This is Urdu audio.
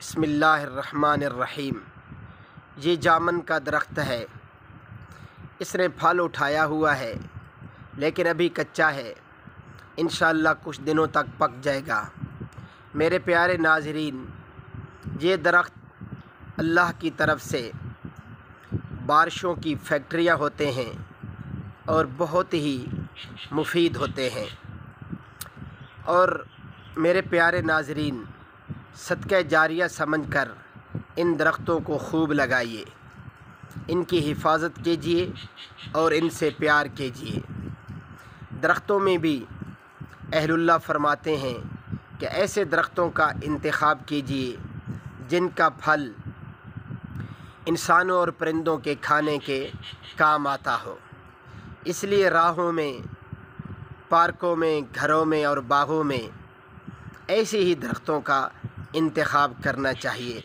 بسم اللہ الرحمن الرحیم۔ یہ جامن کا درخت ہے، اس نے پھل اٹھایا ہوا ہے لیکن ابھی کچا ہے، انشاءاللہ کچھ دنوں تک پک جائے گا۔ میرے پیارے ناظرین، یہ درخت اللہ کی طرف سے بارشوں کی فیکٹریاں ہوتے ہیں اور بہت ہی مفید ہوتے ہیں۔ اور میرے پیارے ناظرین، صدقہ جاریہ سمجھ کر ان درختوں کو خوب لگائیے، ان کی حفاظت کیجیے اور ان سے پیار کیجیے۔ درختوں میں بھی اہل اللہ فرماتے ہیں کہ ایسے درختوں کا انتخاب کیجیے جن کا پھل انسانوں اور پرندوں کے کھانے کے کام آتا ہو۔ اس لیے راہوں میں، پارکوں میں، گھروں میں اور باغوں میں ایسے ہی درختوں کا انتخاب کرنا چاہیے۔